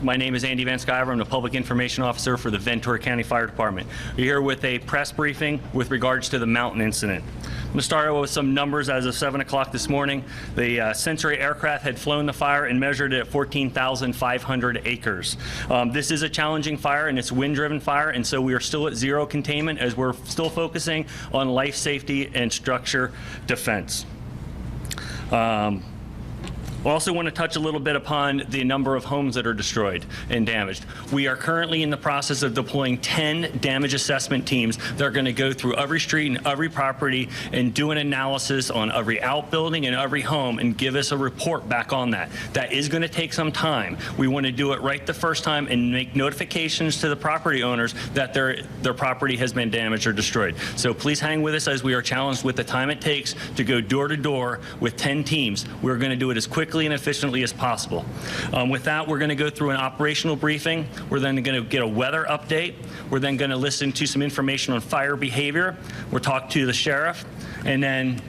My name is Andy Van Sciver. I'm the Public Information Officer for the Ventura County Fire Department. We're here with a press briefing with regards to the mountain incident. I'm going to start with some numbers. As of 7 o'clock this morning, the Sensory aircraft had flown the fire and measured it at 14,500 acres. This is a challenging fire, and it's wind-driven fire, and so we are still at zero containment as we're still focusing on life safety and structure defense. I also want to touch a little bit upon the number of homes that are destroyed and damaged. We are currently in the process of deploying 10 damage assessment teams that are going to go through every street and every property and do an analysis on every outbuilding and every home and give us a report back on that. That is going to take some time. We want to do it right the first time and make notifications to the property owners that their property has been damaged or destroyed. So please hang with us as we are challenged with the time it takes to go door to door with 10 teams. We're going to do it as quickly and efficiently as possible. With that, we're going to go through an operational briefing. We're then going to get a weather update. We're then going to listen to some information on fire behavior. We'll talk to the sheriff, and then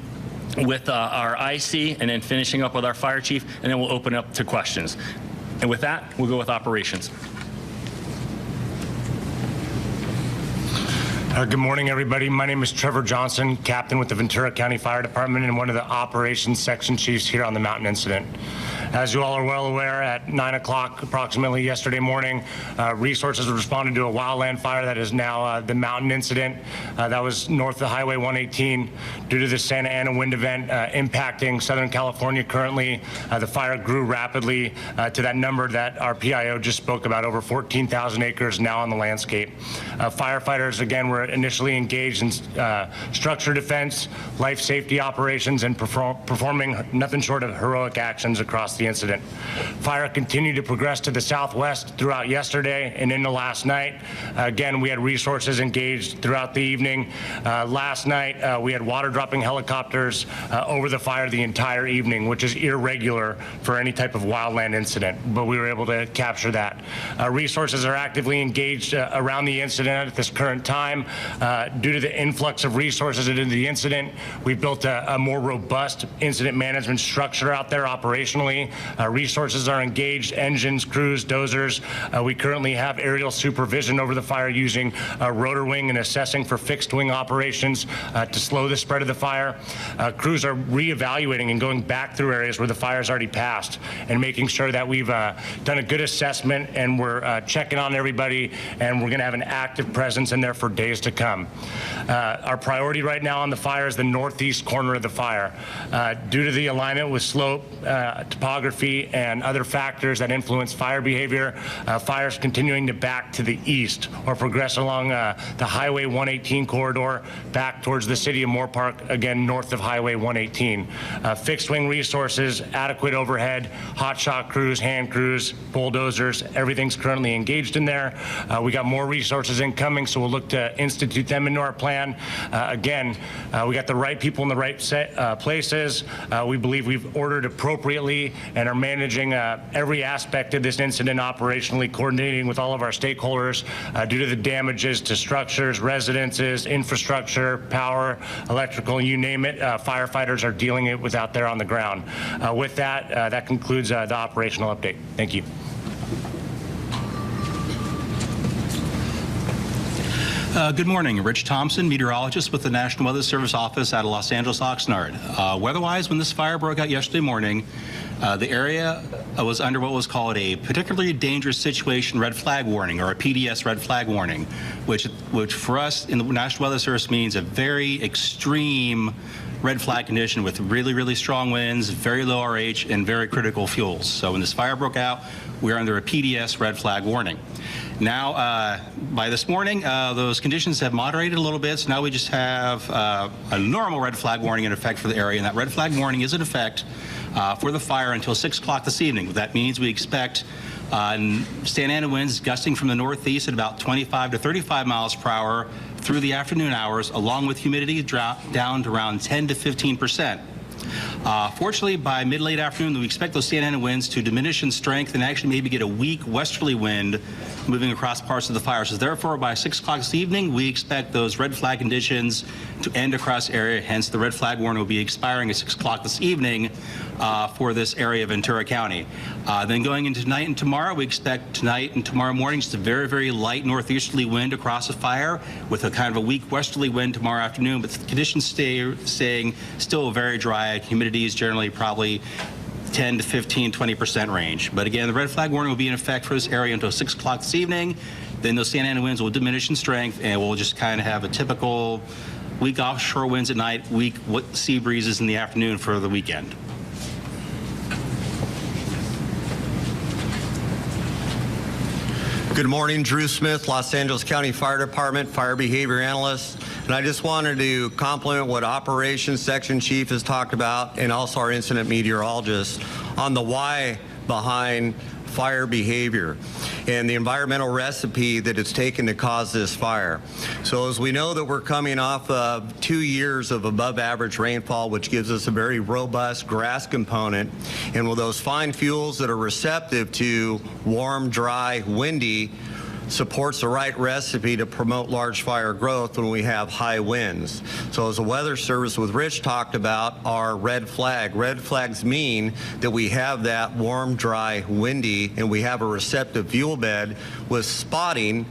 with our IC, and then finishing up with our fire chief, and then we'll open up to questions. And with that, we'll go with operations. Good morning, everybody. My name is Trevor Johnson, captain with the Ventura County Fire Department and one of the operations section chiefs here on the mountain incident. As you all are well aware, at 9 o'clock approximately yesterday morning, resources responded to a wildland fire that is now the mountain incident. That was north of Highway 118 due to the Santa Ana wind event impacting Southern California currently. The fire grew rapidly to that number that our PIO just spoke about, over 14,000 acres now on the landscape. Firefighters, again, were initially engaged in structure defense, life safety operations, and performing nothing short of heroic actions across the incident. Fire continued to progress to the southwest throughout yesterday and into last night. Again, we had resources engaged throughout the evening. Last night, we had water dropping helicopters over the fire the entire evening, which is irregular for any type of wildland incident, but we were able to capture that. Resources are actively engaged around the incident at this current time. Due to the influx of resources into the incident, we built a more robust incident management structure out there operationally. Resources are engaged, engines, crews, dozers. We currently have aerial supervision over the fire using rotor wing and assessing for fixed wing operations to slow the spread of the fire. Crews are reevaluating and going back through areas where the fire's already passed and making sure that we've done a good assessment and we're checking on everybody, and we're going to have an active presence in there for days to come. Our priority right now on the fire is the northeast corner of the fire. Due to the alignment with slope, topography, and other factors that influence fire behavior, fires continuing to back to the east or progress along the Highway 118 corridor back towards the city of Moore Park, again north of Highway 118. Fixed wing resources, adequate overhead, hot shot crews, hand crews, bulldozers, everything's currently engaged in there. We got more resources incoming, so we'll look to institute them into our plan. Again, we got the right people in the right places. We believe we've ordered appropriately and are managing every aspect of this incident operationally, coordinating with all of our stakeholders due to the damages to structures, residences, infrastructure, power, electrical, you name it. Firefighters are dealing it with out there on the ground. With that, that concludes the operational update. Thank you. Good morning. Rich Thompson, meteorologist with the National Weather Service office out of Los Angeles, Oxnard. Weather-wise, when this fire broke out yesterday morning, the area was under what was called a particularly dangerous situation red flag warning, or a PDS red flag warning, which for us in the National Weather Service means a very extreme red flag condition with really, really strong winds, very low RH, and very critical fuels. So when this fire broke out, we are under a PDS red flag warning. Now, by this morning, those conditions have moderated a little bit, so now we just have a normal red flag warning in effect for the area, and that red flag warning is in effect for the fire until 6 o'clock this evening. That means we expect Santa Ana winds gusting from the northeast at about 25 to 35 miles per hour through the afternoon hours, along with humidity down to around 10 to 15%. Fortunately, by mid-late afternoon, we expect those Santa Ana winds to diminish in strength and actually maybe get a weak westerly wind moving across parts of the fire. So therefore, by 6 o'clock this evening, we expect those red flag conditions to end across the area. Hence, the red flag warning will be expiring at 6 o'clock this evening for this area of Ventura County. Then going into tonight and tomorrow, we expect tonight and tomorrow morning just a very, very light northeasterly wind across the fire with a kind of a weak westerly wind tomorrow afternoon, but the conditions staying still very dry. Humidity is generally probably 10 to 15, 20% range. But again, the red flag warning will be in effect for this area until 6 o'clock this evening. Then those Santa Ana winds will diminish in strength, and we'll just kind of have a typical weak offshore winds at night, weak sea breezes in the afternoon for the weekend. Good morning, Drew Smith, Los Angeles County Fire Department, Fire Behavior Analyst. And I just wanted to compliment what Operations Section Chief has talked about and also our incident meteorologist on the why behind fire behavior and the environmental recipe that it's taken to cause this fire. So as we know that we're coming off of 2 years of above average rainfall, which gives us a very robust grass component, and with those fine fuels that are receptive to warm, dry, windy, supports the right recipe to promote large fire growth when we have high winds. So as the Weather Service with Rich talked about, our red flag. Red flags mean that we have that warm, dry, windy, and we have a receptive fuel bed with spotting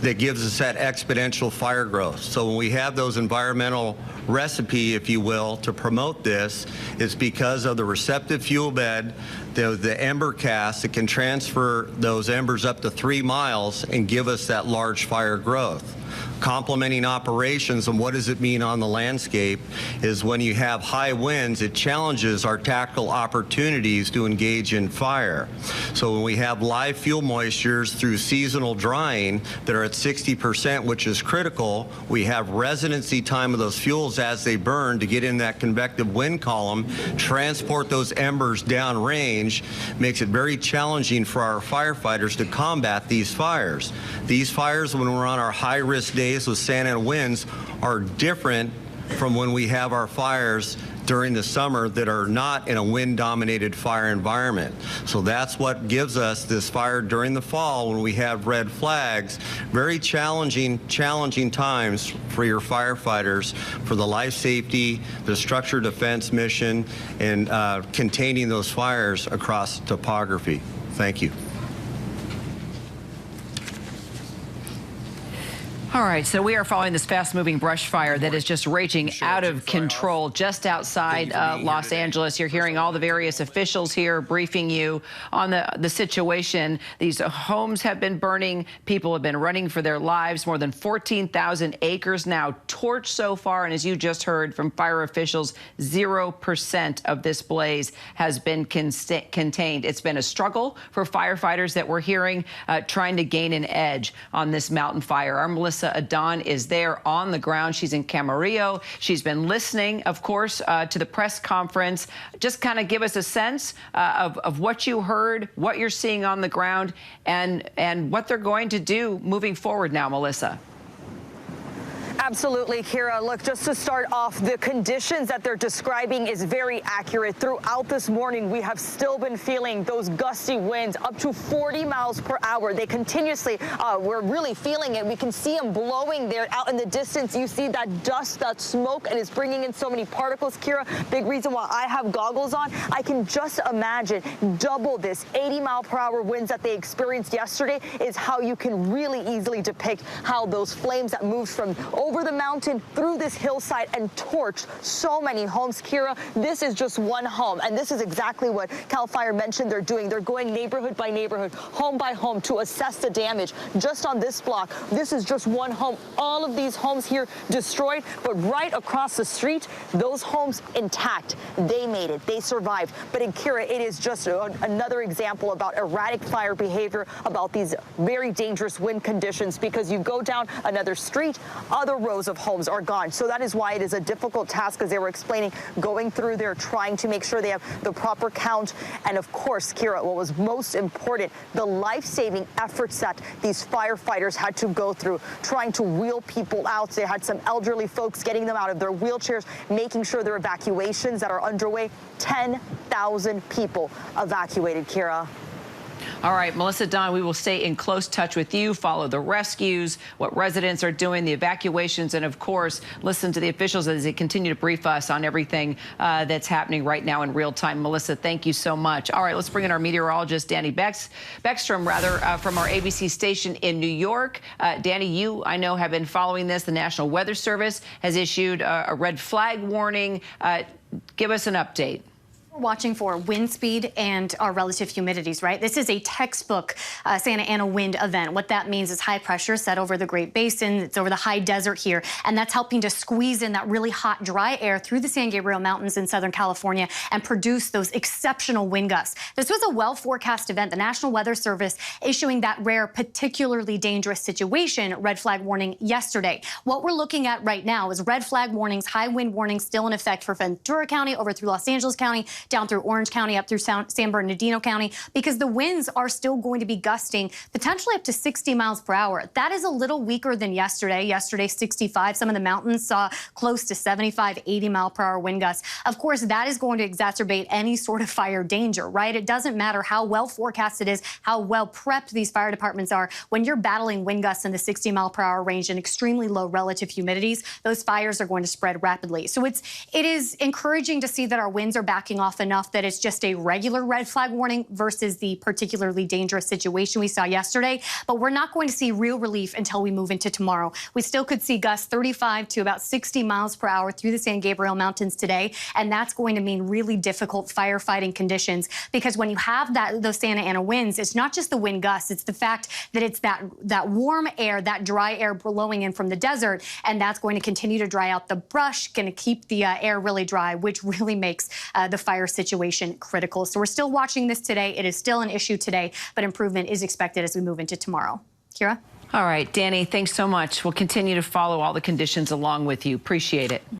that gives us that exponential fire growth. So when we have those environmental recipe, if you will, to promote this, it's because of the receptive fuel bed, the ember cast that can transfer those embers up to 3 miles and give us that large fire growth. Complementing operations, and what does it mean on the landscape, is when you have high winds, it challenges our tactical opportunities to engage in fire. So when we have live fuel moistures through seasonal drying that are at 60%, which is critical, we have residency time of those fuels as they burn to get in that convective wind column, transport those embers downrange, makes it very challenging for our firefighters to combat these fires. These fires, when we're on our high-risk days with Santa Ana winds, are different from when we have our fires during the summer that are not in a wind-dominated fire environment. So that's what gives us this fire during the fall when we have red flags. Very challenging times for your firefighters for the life safety, the structure defense mission, and containing those fires across topography. Thank you. All right, so we are following this fast-moving brush fire that is just raging out of control just outside Los Angeles. You're hearing all the various officials here briefing you on the situation. These homes have been burning. People have been running for their lives. More than 14,000 acres now torched so far. And as you just heard from fire officials, 0% of this blaze has been contained. It's been a struggle for firefighters that we're hearing trying to gain an edge on this mountain fire. Our Melissa Adon is there on the ground. She's in Camarillo. She's been listening, of course, to the press conference. Just kind of give us a sense of what you heard, what you're seeing on the ground, and what they're going to do moving forward now, Melissa. Absolutely, Kira. Look, just to start off, the conditions that they're describing is very accurate. Throughout this morning, we have still been feeling those gusty winds up to 40 miles per hour. They continuously, we're really feeling it. We can see them blowing there out in the distance. You see that dust, that smoke, and it's bringing in so many particles, Kira. Big reason why I have goggles on. I can just imagine double this 80-mile-per-hour winds that they experienced yesterday is how you can really easily depict how those flames that moved from over the mountain through this hillside and torched so many homes. Kira, this is just one home, and this is exactly what CAL FIRE mentioned they're doing. They're going neighborhood by neighborhood, home by home to assess the damage. Just on this block, this is just one home. All of these homes here destroyed, but right across the street, those homes intact. They made it. They survived. But in Kira, it is just another example about erratic fire behavior, about these very dangerous wind conditions, because you go down another street, other rows of homes are gone. So that is why it is a difficult task, as they were explaining, going through there, trying to make sure they have the proper count. And of course, Kira, what was most important, the life-saving efforts that these firefighters had to go through, trying to wheel people out. They had some elderly folks getting them out of their wheelchairs, making sure their evacuations that are underway. 10,000 people evacuated, Kira. All right, Melissa, Don, we will stay in close touch with you, follow the rescues, what residents are doing, the evacuations, and, of course, listen to the officials as they continue to brief us on everything that's happening right now in real time. Melissa, thank you so much. All right, let's bring in our meteorologist, Danny Beckstrom, from our ABC station in New York. Danny, you, I know, have been following this. The National Weather Service has issued a red flag warning. Give us an update. We're watching for wind speed and our relative humidities, right? This is a textbook Santa Ana wind event. What that means is high pressure set over the Great Basin. It's over the high desert here, and that's helping to squeeze in that really hot, dry air through the San Gabriel Mountains in Southern California and produce those exceptional wind gusts. This was a well-forecast event. The National Weather Service issuing that rare, particularly dangerous situation red flag warning yesterday. What we're looking at right now is red flag warnings, high wind warnings still in effect for Ventura County, over through Los Angeles County, down through Orange County, up through San Bernardino County, because the winds are still going to be gusting potentially up to 60 miles per hour. That is a little weaker than yesterday. Yesterday, 65. Some of the mountains saw close to 75, 80 mile per hour wind gusts. Of course, that is going to exacerbate any sort of fire danger, right? It doesn't matter how well forecast it is, how well prepped these fire departments are. When you're battling wind gusts in the 60 mile per hour range and extremely low relative humidities, those fires are going to spread rapidly. So it is encouraging to see that our winds are backing off enough that it's just a regular red flag warning versus the particularly dangerous situation we saw yesterday. But we're not going to see real relief until we move into tomorrow. We still could see gusts 35 to about 60 miles per hour through the San Gabriel Mountains today, and that's going to mean really difficult firefighting conditions, because when you have those Santa Ana winds, it's not just the wind gusts, it's the fact that it's that warm air, that dry air blowing in from the desert, and that's going to continue to dry out the brush, going to keep the air really dry, which really makes the fire situation critical. So we're still watching this today. It is still an issue today, but improvement is expected as we move into tomorrow. Kira? All right, Danny, thanks so much. We'll continue to follow all the conditions along with you. Appreciate it.